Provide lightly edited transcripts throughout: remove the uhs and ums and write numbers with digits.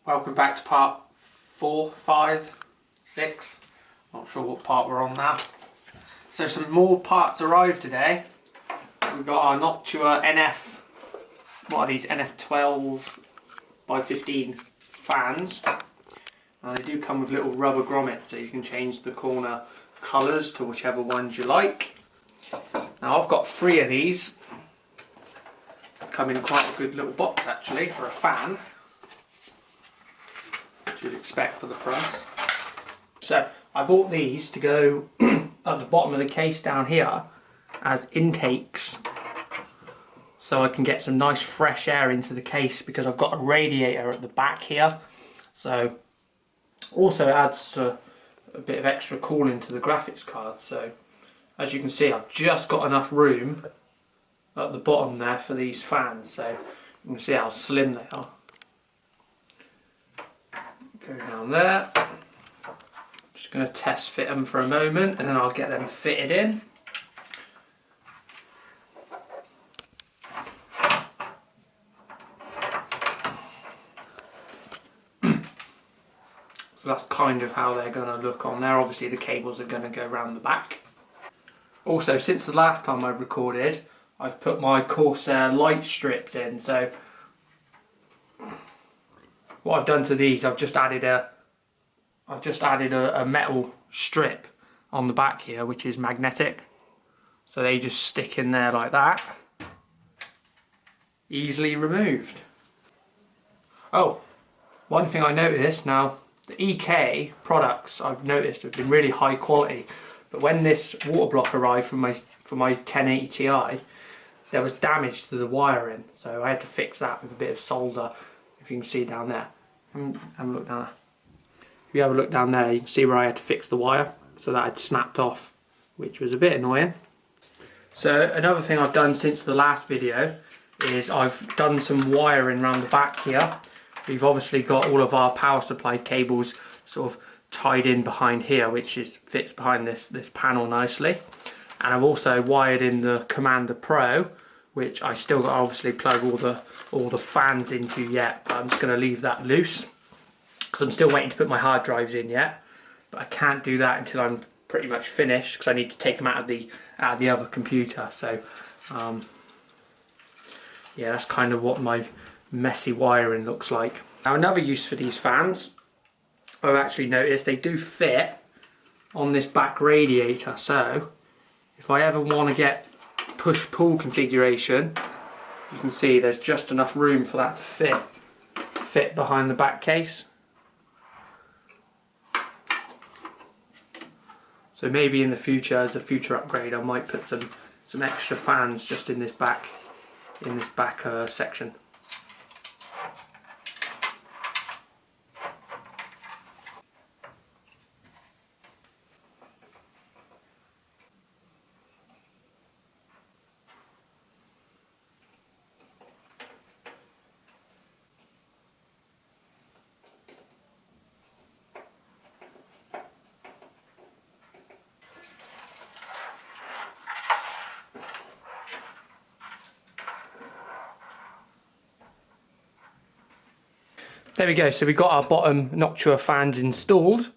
Welcome back to part 4, 5, 6. Not sure what part we're on now. So some more parts arrived today. We've got our Noctua NF-12x15 fans. And they do come with little rubber grommets, so you can change the corner colours to whichever ones you like. Now I've got 3 of these. Come in quite a good little box actually for a fan. You'd expect for the price. So I bought these to go at the bottom of the case down here as intakes, so I can get some nice fresh air into the case, because I've got a radiator at the back here, so also adds a bit of extra cooling to the graphics card. So as you can see, I've just got enough room at the bottom there for these fans, so you can see how slim they are. Go down there. Just going to test fit them for a moment and then I'll get them fitted in. So that's kind of how they're going to look on there. Obviously the cables are going to go around the back. Also, since the last time I recorded, I've put my Corsair light strips in. So what I've done to these, I've just added a metal strip on the back here, which is magnetic. So they just stick in there like that. Easily removed. Oh, one thing I noticed now, the EK products I've noticed have been really high quality, but when this water block arrived for my 1080 Ti, there was damage to the wiring, so I had to fix that with a bit of solder. If you can see down there, have a look down there. If you have a look down there, you can see where I had to fix the wire, so that had snapped off, which was a bit annoying. So another thing I've done since the last video is I've done some wiring around the back here. We've obviously got all of our power supply cables sort of tied in behind here, which fits behind this panel nicely. And I've also wired in the Comander Pro, which I still got to obviously plug all the fans into yet, but I'm just going to leave that loose because I'm still waiting to put my hard drives in yet. But I can't do that until I'm pretty much finished, because I need to take them out of the other computer. So yeah, that's kind of what my messy wiring looks like. Now another use for these fans, I've actually noticed they do fit on this back radiator. So if I ever want to get push-pull configuration, you can see there's just enough room for that to fit behind the back case. So maybe in the future, as a future upgrade, I might put some extra fans just in this back section. There we go, so we got our bottom Noctua fans installed.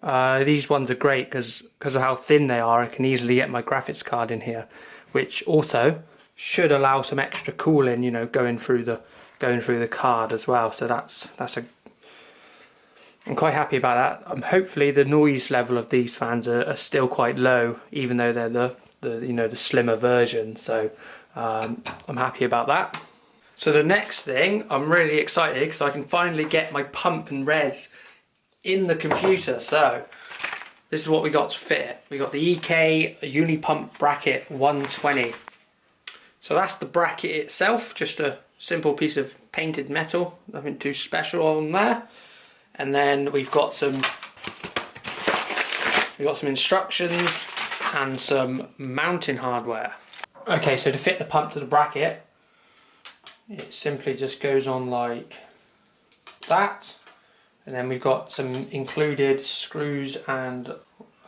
These ones are great because of how thin they are. I can easily get my graphics card in here, which also should allow some extra cooling, you know, going through the card as well. So I'm quite happy about that. Hopefully the noise level of these fans are still quite low, even though they're the slimmer version. So I'm happy about that. So the next thing, I'm really excited because I can finally get my pump and res in the computer. So this is what we got to fit it. We got the EK Unipump Bracket 120. So that's the bracket itself, just a simple piece of painted metal, nothing too special on there. And then we've got some instructions and some mounting hardware. Okay, so to fit the pump to the bracket, it simply just goes on like that, and then we've got some included screws and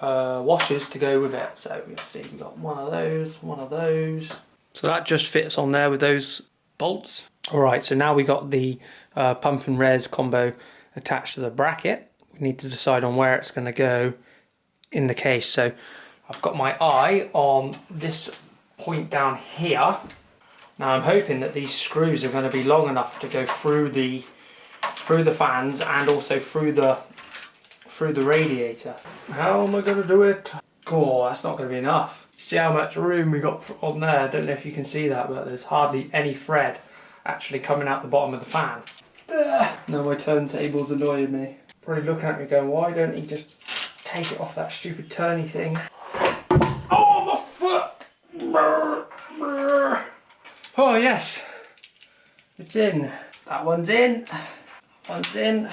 washers to go with it. So let's see, we've got one of those. So that just fits on there with those bolts. Alright, so now we got the pump and res combo attached to the bracket. We need to decide on where it's going to go in the case. So I've got my eye on this point down here. Now I'm hoping that these screws are going to be long enough to go through the fans and also through the radiator. How am I going to do it? Oh, that's not going to be enough. See how much room we got on there? I don't know if you can see that, but there's hardly any thread actually coming out the bottom of the fan. Now my turntable's annoying me. Probably looking at me going, why don't he just take it off that stupid turny thing? Oh, my foot! Oh yes, it's in. That one's in. One's in.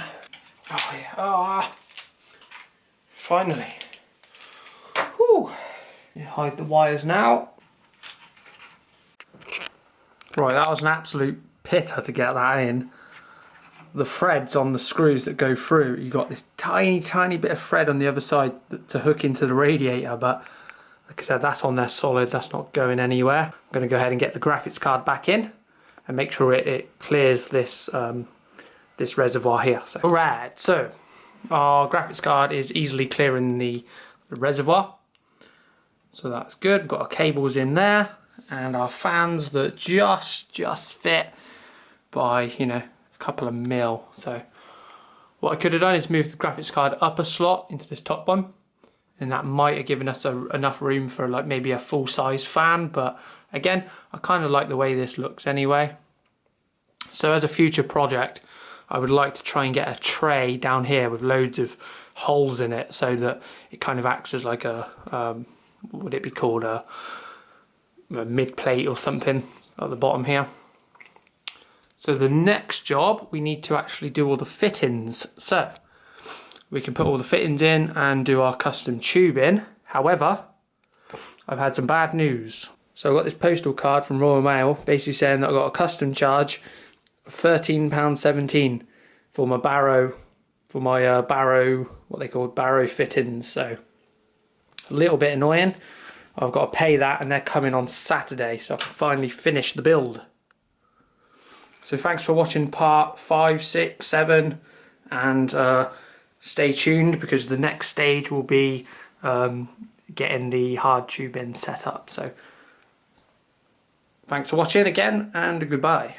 Oh yeah. Oh, finally. Whew. You hide the wires now. Right, that was an absolute pitter to get that in. The threads on the screws that go through, you got this tiny bit of thread on the other side to hook into the radiator, but like I said, that's on there solid, that's not going anywhere. I'm going to go ahead and get the graphics card back in and make sure it clears this this reservoir here. So, alright, so our graphics card is easily clearing the reservoir, so that's good. We've got our cables in there and our fans that just fit by, you know, a couple of mil. So what I could have done is move the graphics card up a slot into this top one, and that might have given us enough room for like maybe a full-size fan, but again, I kind of like the way this looks anyway. So as a future project, I would like to try and get a tray down here with loads of holes in it, so that it kind of acts as like a what would it be called, a mid plate or something at the bottom here. So the next job, we need to actually do all the fittings. So we can put all the fittings in and do our custom tube in. However, I've had some bad news. So I got this postal card from Royal Mail basically saying that I got a custom charge of £13.17 for my Barrow, Barrow, what they call Barrow fittings. So a little bit annoying. I've got to pay that, and they're coming on Saturday, so I can finally finish the build. So thanks for watching part 5, 6, 7, and stay tuned because the next stage will be getting the hard tube in set up. So thanks for watching again, and goodbye.